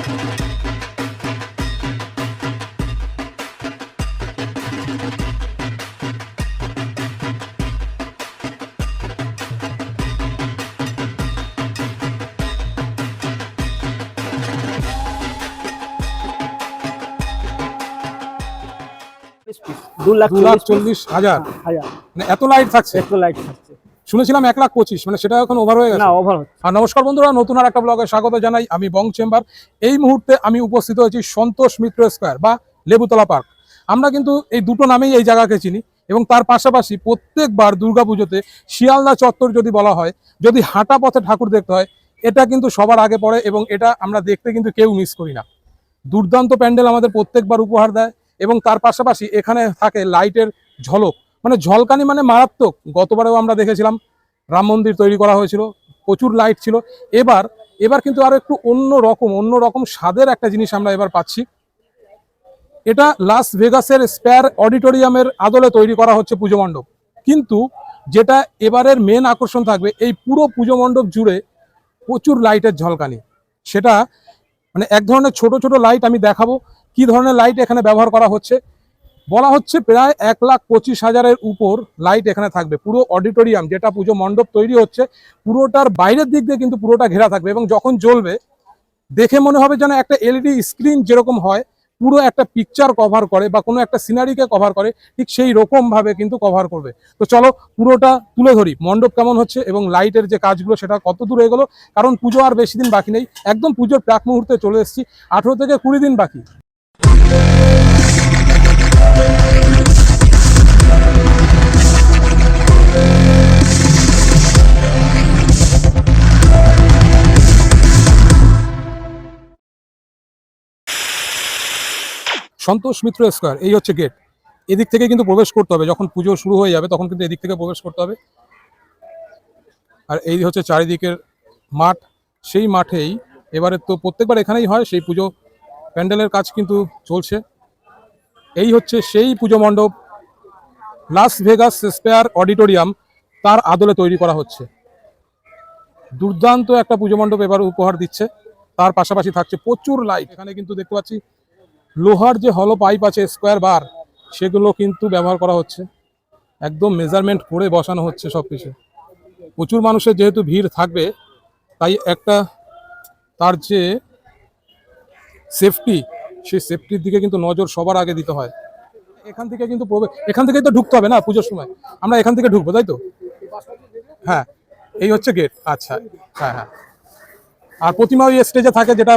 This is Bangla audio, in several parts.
2,40,000 মানে এত লাইট থাকছে? শুনেছিলাম 1,25,000, মানে সেটা এখন ওভার হয়ে গেছে। আর নমস্কার বন্ধুরা, নতুন আর একটা ব্লগে স্বাগত জানাই। আমি বং চেম্বার। এই মুহূর্তে আমি উপস্থিত হয়েছি সন্তোষ মিত্র স্কয়ার বা লেবুতলা পার্ক। আমরা কিন্তু এই দুটো নামেই এই জায়গাকে চিনি, এবং তার পাশাপাশি প্রত্যেকবার দুর্গাপুজোতে শিয়ালদা চত্বর যদি বলা হয়, যদি হাঁটা পথে ঠাকুর দেখতে হয়, এটা কিন্তু সবার আগে পড়ে, এবং এটা আমরা দেখতে কিন্তু কেউ মিস করি না। দুর্দান্ত প্যান্ডেল আমাদের প্রত্যেকবার উপহার দেয়, এবং তার পাশাপাশি এখানে থাকে লাইটের ঝলক, মানে ঝলকানি মানে মারাত্মক। গতবারেও আমরা দেখেছিলাম রাম মন্দির তৈরি করা হয়েছিল, প্রচুর লাইট ছিল। এবার কিন্তু আরো একটু অন্যরকম স্বাদের একটা জিনিস আমরা এবার পাচ্ছি। এটা লাস ভেগাসের স্পেয়ার অডিটোরিয়ামের আদলে তৈরি করা হচ্ছে পুজো মণ্ডপ। কিন্তু যেটা এবারের মেন আকর্ষণ থাকবে, এই পুরো পুজো মণ্ডপ জুড়ে প্রচুর লাইটের ঝলকানি। সেটা মানে এক ধরনের ছোট ছোট লাইট আমি দেখাবো কি ধরনের লাইট এখানে ব্যবহার করা হচ্ছে। বলা হচ্ছে প্রায় 1,25,000-এর উপর লাইট এখানে থাকবে। পুরো অডিটোরিয়াম, যেটা পুজো মণ্ডপ তৈরি হচ্ছে, পুরোটার বাইরের দিক দিয়ে কিন্তু পুরোটা ঘেরা থাকবে, এবং যখন জ্বলবে দেখে মনে হবে যেন একটা এলইডি স্ক্রিন যেরকম হয়, পুরো একটা পিকচার কভার করে বা কোনো একটা সিনারিকে কভার করে, ঠিক সেই রকম ভাবে কিন্তু কভার করবে। তো চলো পুরোটা তুলে ধরি মণ্ডপ কেমন হচ্ছে এবং লাইটের যে কাজগুলো সেটা কত দূর এগোলো। কারণ পুজো আর বেশি দিন বাকি নেই, একদম পুজোর প্রাক মুহূর্তে চলে এসেছি। 18 থেকে 20 দিন বাকি। সন্তোষ মিত্র স্কয়ার, এই হচ্ছে গেট। এদিক থেকে কিন্তু প্রবেশ করতে হবে, যখন পুজো শুরু হয়ে যাবে তখন কিন্তু এদিক থেকে প্রবেশ করতে হবে। আর এই হচ্ছে চারিদিকের মাঠ। সেই মাঠেই এবারে তো প্রত্যেকবার এখানেই হয়, সেই পুজো প্যান্ডেলের কাজ কিন্তু চলছে। এই হচ্ছে সেই পুজো মণ্ডপ, লাস ভেগাস স্পেয়ার অডিটোরিয়াম, তার আদলে তৈরি করা হচ্ছে। দুর্দান্ত একটা পুজো মণ্ডপ এবার উপহার দিচ্ছে। তার পাশাপাশি থাকছে প্রচুর লাইট। এখানে কিন্তু দেখতে পাচ্ছি লোহার যে হলো পাইপ আছে, স্কোয়ার বার, সেগুলো কিন্তু ব্যবহার করা হচ্ছে। একদম মেজারমেন্ট করে বসানো হচ্ছে সব কিছু। প্রচুর মানুষের যেহেতু ভিড় থাকবে, তাই একটা তার যে সেফটি, সেই সেফটির দিকে কিন্তু নজর সবার আগে দিতে হয়। এখান থেকে কিন্তু এখান থেকেই তো ঢুকতে হবে না পুজোর সময়, আমরা এখান থেকে ঢুকবো, তাই তো? হ্যাঁ, এই হচ্ছে গেট। আচ্ছা, হ্যাঁ হ্যাঁ। আর প্রতিমা ওই স্টেজে থাকে, যেটা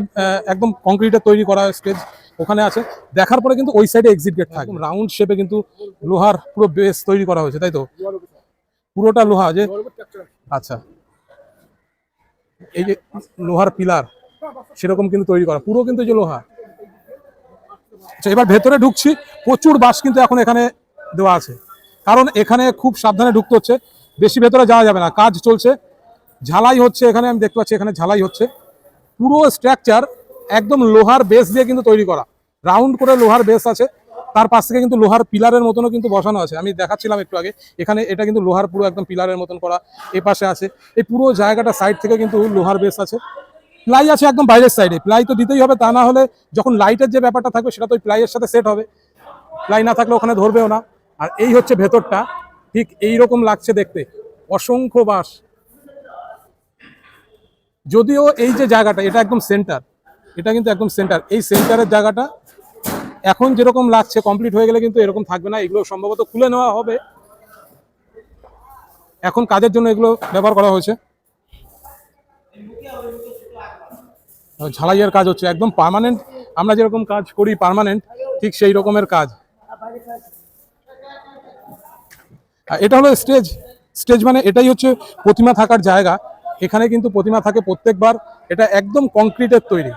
একদম কংক্রিটের তৈরি করা স্টেজ, ওখানে আছে। দেখার পরে কিন্তু ওই সাইডে এক্সিট গেট থাকে। রাউন্ড শেপে কিন্তু লোহার পুরো বেস তৈরি করা হয়েছে, তাই তো? পুরোটা লোহা যে, আচ্ছা, এই যে লোহার পিলার সেরকম কিন্তু তৈরি করা, পুরো কিন্তু যে লোহা। আচ্ছা, এবার ভেতরে ঢুকছি। প্রচুর বাঁশ কিন্তু এখন এখানে দেওয়া আছে, কারণ এখানে খুব সাবধানে ঢুকতে হচ্ছে, বেশি ভেতরে যাওয়া যাবে না। কাজ চলছে, ঝালাই হচ্ছে এখানে, আমি দেখতে পাচ্ছি এখানে ঝালাই হচ্ছে। পুরো স্ট্রাকচার একদম লোহার বেস দিয়ে কিন্তু তৈরি করা, রাউন্ড করে লোহার বেস আছে। তার পাশ থেকে কিন্তু লোহার পিলারের মতনও কিন্তু বসানো আছে, আমি দেখাচ্ছিলাম একটু আগে। এখানে এটা কিন্তু লোহার পুরো একদম পিলারের মতন করা। এ পাশে আছে, এই পুরো জায়গাটা সাইড থেকে কিন্তু লোহার বেস আছে। প্লাই আছে একদম বাইরের সাইডে, প্লাই তো দিতেই হবে, তা না হলে যখন লাইটের যে ব্যাপারটা থাকবে সেটা তো ওই প্লাইয়ের সাথে সেট হবে, প্লাই না থাকলে ওখানে ধরবেও না। আর এই হচ্ছে ভেতরটা, ঠিক এইরকম লাগছে দেখতে, অসংখ্য বাঁশ। যদিও এই যে জায়গাটা, এটা একদম সেন্টার, এটা কিন্তু একদম সেন্টার। এই সেন্টারের জায়গাটা এখন যেরকম লাগছে, কমপ্লিট হয়ে গেলে কিন্তু এরকম থাকবে না, এগুলো সম্ভবত খুলে নেওয়া হবে। এখন কাজের জন্য এগুলো ব্যবহার করা হয়েছে। ঝালাইয়ের কাজ হচ্ছে একদম পার্মানেন্ট, আমরা যেরকম কাজ করি পার্মানেন্ট, ঠিক সেই রকমের কাজ। এটা হলো স্টেজ। স্টেজ মানে এটাই হচ্ছে প্রতিমা থাকার জায়গা। এখানে কিন্তু প্রতিমা থাকে প্রত্যেকবার। এটা একদম কংক্রিটের তৈরি,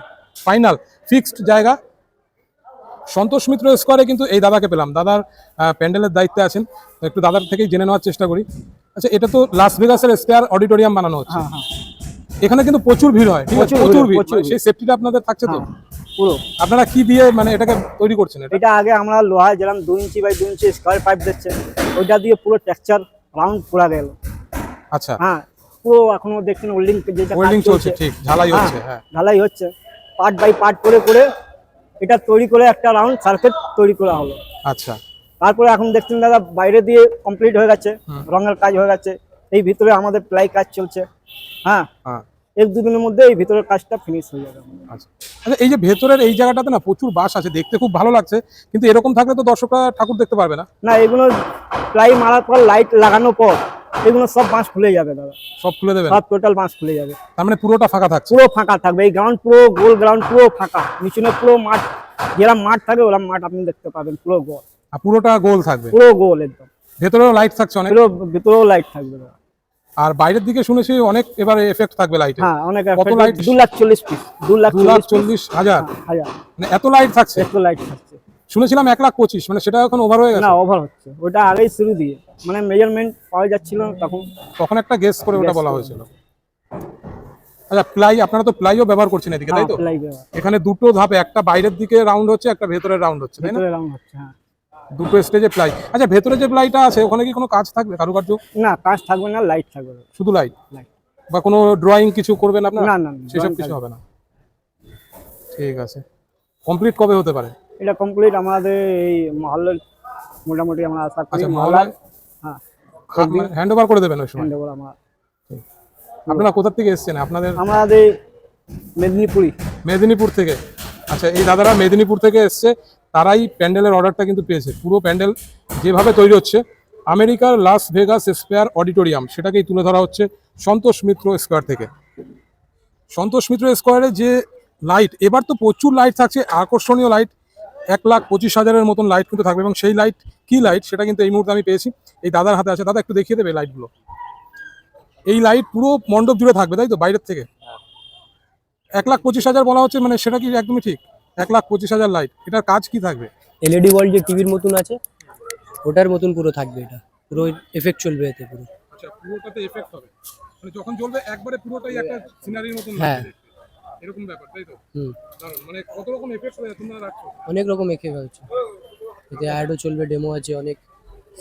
ফাইনাল ফিক্সড জায়গা। সন্তোষ মিত্র স্কোয়ারে কিন্তু এই দাদাকে পেলাম, দাদার প্যান্ডেলের দায়িত্বে আছেন, তো একটু দাদার থেকেই জেনে নেওয়ার চেষ্টা করি। আচ্ছা, এটা তো লাস ভেগাসের স্পেয়ার অডিটোরিয়াম বানানো হচ্ছে। এখানে কিন্তু প্রচুর ভিড় হয়, ঠিক আছে? প্রচুর ভিড়। সেই সেফটিটা আপনাদের থাকছে তো পুরো? আপনারা কি দিয়ে মানে এটাকে তৈরি করছেন? এটা আগে আমরা লোহা যেরকম 2 inch by 2 inch square pipe দিচ্ছে, ওইটা দিয়ে পুরো টেক্সচার রাউন্ড পুরা গেল। আচ্ছা, হ্যাঁ, পুরো এখনো দেখছেন ওয়েল্ডিং যেটা ওয়েল্ডিং চলছে, ঠিক ঝালাই হচ্ছে। হ্যাঁ, ঢালাই হচ্ছে। পার্ট বাই পার্ট করে করে এটা তৈরি করে একটা রাউন্ড সার্কিট তৈরি করা হলো। আচ্ছা। তারপরে এখন দেখছেন দাদা বাইরে দিয়ে কমপ্লিট হয়ে গেছে, রঙের কাজ হয়ে গেছে, এই ভিতরে আমাদের প্লাই কাজ চলছে। হ্যাঁ, হ্যাঁ। 1-2 দিনের মধ্যে এই ভিতরের কাজটা ফিনিশ হয়ে যাবে। আচ্ছা আচ্ছা, এই যে ভেতরের এই জায়গাটাতে না প্রচুর বাঁশ আছে, দেখতে খুব ভালো লাগছে, কিন্তু এরকম থাকলে তো দর্শকরা ঠাকুর দেখতে পারবে না। না, এগুলো প্লাই মারার পর লাইট লাগানোর পর এগুলো সব বাঁশ খুলে যাবে দাদা, সব খুলে দেবেন? সব টোটাল বাঁশ খুলে যাবে। তার মানে পুরোটা ফাঁকা থাকছে? পুরো ফাঁকা থাকবে, এই গ্রাউন্ড পুরো গোল গ্রাউন্ড পুরো ফাঁকা, নিচনে পুরো মাঠ, যেরকম মাঠ থাকবে ওরকম মাঠ আপনি দেখতে পাবেন, পুরো গোল। আর পুরোটা গোল থাকবে? পুরো গোল একদম। ভেতরেও লাইট থাকছে অনেক? পুরো ভিতরেও লাইট থাকবে দাদা। আর বাইরের দিকে শুনেছি অনেক এবারে এফেক্ট থাকবে লাইটে? হ্যাঁ, অনেক। কত লাইট? 2,40,000 পিস। 2,40,000? মানে এত লাইট থাকছে? এত লাইট থাকছে। শুনেছিলাম 1,25,000, মানে সেটা এখন ওভার হয়ে গেছে? না, ওভার হচ্ছে, ওটা আগেই শুরু দিয়ে, মানে মেজারমেন্ট পাওয়া যাচ্ছিল না তখন একটা গেস করে ওটা বলা হয়েছিল। আচ্ছা, প্লাই আপনারা তো প্লাইও ব্যবহার করছেন এদিকে, তাই তো? এখানে দুটো ধাপে, একটা বাইরের দিকে রাউন্ড হচ্ছে, একটা ভেতরের রাউন্ড হচ্ছে, তাই না? হ্যাঁ, দুটো স্টেজে প্লাই। আচ্ছা, ভেতরে যে প্লাইটা আছে ওখানে কি কোনো কাজ থাকবে, কারুকার্য? না, কাজ থাকবে না, লাইট থাকবে, শুধু লাইট? লাইট। বা কোনো ড্রয়িং কিছু করবেন আপনারা? না না, সেসব কিছু হবে না। ঠিক আছে, কমপ্লিট কবে হতে পারে এটা? কমপ্লিট আমাদের এই মহল্লার মোটামুটি আমরা আশা করি। আচ্ছা, মহল্লায় হ্যাঁ, হ্যান্ড ওভার করে দেবেন ওই সময়? হ্যান্ড ওভার আমরা। আপনারা কোথা থেকে এসেছেন? আপনাদের? আমাদের মেদিনীপুর থেকে। আচ্ছা, এই দাদারা মেদিনীপুর থেকে এসছে, তারাই প্যান্ডেলের অর্ডারটা কিন্তু পেয়েছে। পুরো প্যান্ডেল যেভাবে তৈরি হচ্ছে, আমেরিকার লাস ভেগাস স্কয়ার অডিটোরিয়াম, সেটাকেই তুলে ধরা হচ্ছে সন্তোষ মিত্র স্কোয়ার থেকে। সন্তোষ মিত্র স্কোয়ারে যে লাইট, এবার তো প্রচুর লাইট থাকছে, আকর্ষণীয় লাইট, 1,25,000-এর মতন লাইট কিন্তু থাকবে। এবং সেই লাইট কি লাইট সেটা কিন্তু এই মুহূর্তে আমি পেয়েছি, এই দাদার হাতে আছে। দাদা, একটু দেখিয়ে দেবে লাইটগুলো? এই লাইট পুরো মণ্ডপ জুড়ে থাকবে, তাই তো? বাইরের থেকে 1,25,000 বলা হচ্ছে, মানে সেটা কি একদমই ঠিক? 1,25,000 লাইট, এটার কাজ কি থাকবে? এলইডি ওয়াল যে টিভির মতন আছে ওটার মতন পুরো থাকবে, এটা পুরো এফেক্ট চলবে এতে পুরো। আচ্ছা, পুরোটাতে এফেক্ট হবে, মানে যখন জ্বলবে একবারে পুরোটাই একটা সিনারির মতন হ্যাঁ, লাগবে, এরকম ব্যাপার, তাই তো? হুম, দারুণ। মানে কত রকম এফেক্ট হয় তোমরা রাখছো? অনেক রকম এফেক্ট হচ্ছে এতে, অ্যাডও চলবে, ডেমো আছে, অনেক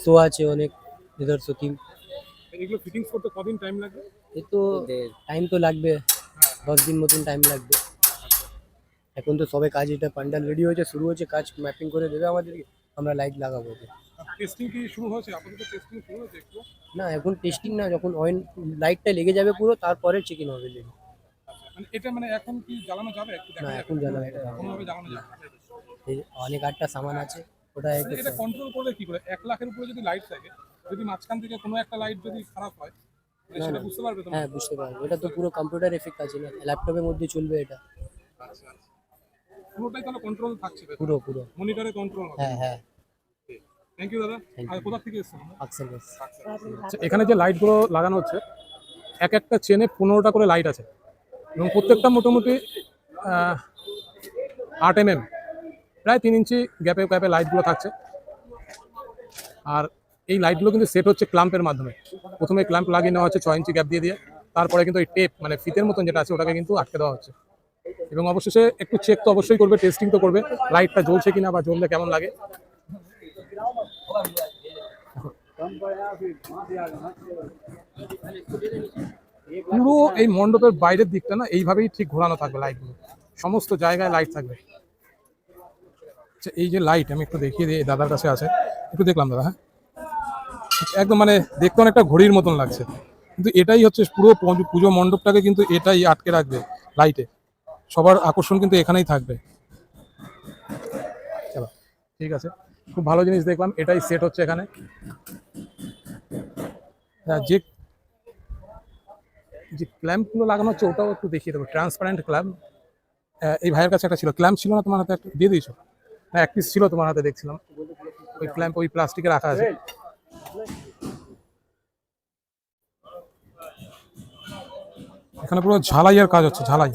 শো আছে, অনেক নিজস্ব থিম। এগুলো ফিটিংস করতে কদিন টাইম লাগবে? এই তো টাইম তো লাগবে, 10 দিন মতন টাইম লাগবে। এখন তো সবে কাজ, এটা প্যান্ডেল রেডি হয়েছে, শুরু হচ্ছে কাজ, ম্যাপিং করে দেবে আমাদেরকে, আমরা লাইট লাগাবো এতে। টেস্টিং কি শুরু হয়েছে? আপাতত টেস্টিং শুরু হয়েছে একটু? না, এখন টেস্টিং না, যখন অয়েল লাইটটা লেগে যাবে পুরো, তারপরে চেকিং হবে লেগে। মানে এটা মানে এখন কি জ্বালানো যাবে? একটু দেখা না, যাবে? এখন জ্বালানো যাবে না। কোনোভাবে জ্বালানো যাবে না, তাই তো? এই অনেক আটটা সামান আছে, ওটা একটু এটা কন্ট্রোল করবে কি করে? 1,00,000-এর উপরে যদি লাইট থাকে, যদি মাঝখান থেকে কোনো একটা লাইট যদি খারাপ হয়, তাহলে সেটা বুঝতে পারবে তোমরা? হ্যাঁ, বুঝতে পারবো, এটা তো পুরো কম্পিউটার এফেক্ট আছে না, ল্যাপটপের মধ্যে চলবে এটা। আচ্ছা আচ্ছা, পুরোটাই তাহলে কন্ট্রোল থাকছে? পুরো পুরো মনিটরে কন্ট্রোল হবে? হ্যাঁ হ্যাঁ। থ্যাংক ইউ দাদা। আর কোথা থেকে এসেছেন? আকসেল বেস। আচ্ছা, এখানে যে লাইটগুলো লাগানো হচ্ছে, এক একটা চেনে 15টা করে লাইট আছে, এবং প্রত্যেকটা মোটামুটি 8 mm, প্রায় 3 ইঞ্চি গ্যাপে গ্যাপে লাইটগুলো থাকছে। আর এই লাইটগুলো কিন্তু সেট হচ্ছে ক্ল্যাম্পের মাধ্যমে। প্রথমে ক্ল্যাম্প লাগিয়ে নেওয়া হচ্ছে 6 ইঞ্চি গ্যাপ দিয়ে দিয়ে, তারপরে কিন্তু এই টেপ, মানে ফিতের মতন যেটা আছে, ওটাকে কিন্তু আটকে দেওয়া হচ্ছে। এবং অবশেষে একটু চেক তো অবশ্যই করবে, টেস্টিং তো করবে, লাইটটা জ্বলছে কিনা বা জ্বললে কেমন লাগে। পুরো এই মণ্ডপের বাইরের দিকটা না এইভাবেই ঠিক ঘোরানো থাকবে লাইটগুলো, সমস্ত জায়গায় লাইট থাকবে। আচ্ছা, এই যে লাইট আমি একটু দেখিয়ে দিই, দাদার কাছে আছে, একটু দেখলাম দাদা। হ্যাঁ, একদম মানে দেখতে অনেকটা ঘড়ির মতন লাগছে, কিন্তু এটাই হচ্ছে পুরো পুজো মণ্ডপটাকে কিন্তু এটাই আটকে রাখবে লাইটে। সবার আকর্ষণ কিন্তু এখানেই থাকবে। চলো, ঠিক আছে, খুব ভালো জিনিস দেখলাম, এটাই সেট হচ্ছে এখানে। যে যে ক্ল্যাম্পগুলো লাগানো হচ্ছে ওটাও একটু দেখিয়ে দেবো, ট্রান্সপারেন্ট ক্ল্যাম্প। এই ভাইয়ের কাছে একটা ছিল, ক্ল্যাম্প ছিল না তোমার হাতে? একটা দিয়ে দিয়েছো? না, এক পিস ছিল তোমার হাতে দেখছিলাম, ওই ক্ল্যাম্প ওই প্লাস্টিকে রাখা আছে। এখানে পুরো ঝালাইয়ের কাজ হচ্ছে, ঝালাই,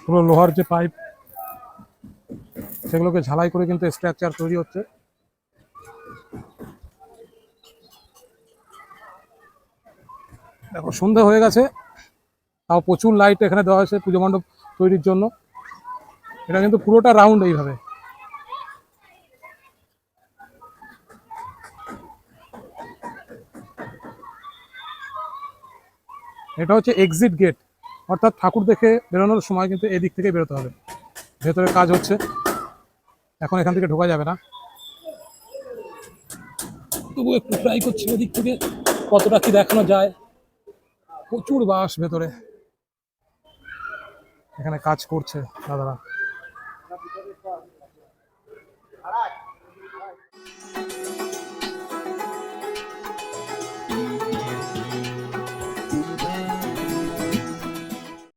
পুরো লোহার যে পাইপ সেগুলোকে ঝালাই করে কিন্তু স্ট্রাকচার তৈরি হচ্ছে। দেখো, সন্ধ্যা হয়ে গেছে, তাও প্রচুর লাইট এখানে দেওয়া হয়েছে পুজো মণ্ডপ তৈরির জন্য। এটা কিন্তু পুরোটা রাউন্ড এইভাবে। এটা হচ্ছে এক্সিট গেট, অর্থাৎ ঠাকুর দেখে বেরোনোর সময় কিন্তু এদিক থেকে বেরোতে হবে। ভেতরে কাজ হচ্ছে, এখন এখান থেকে ঢোকা যাবে না, তবু একটু ট্রাই করছি ওদিক থেকে কতটা কি দেখানো যায়। প্রচুর বাঁশ ভেতরে, এখানে কাজ করছে দাদারা।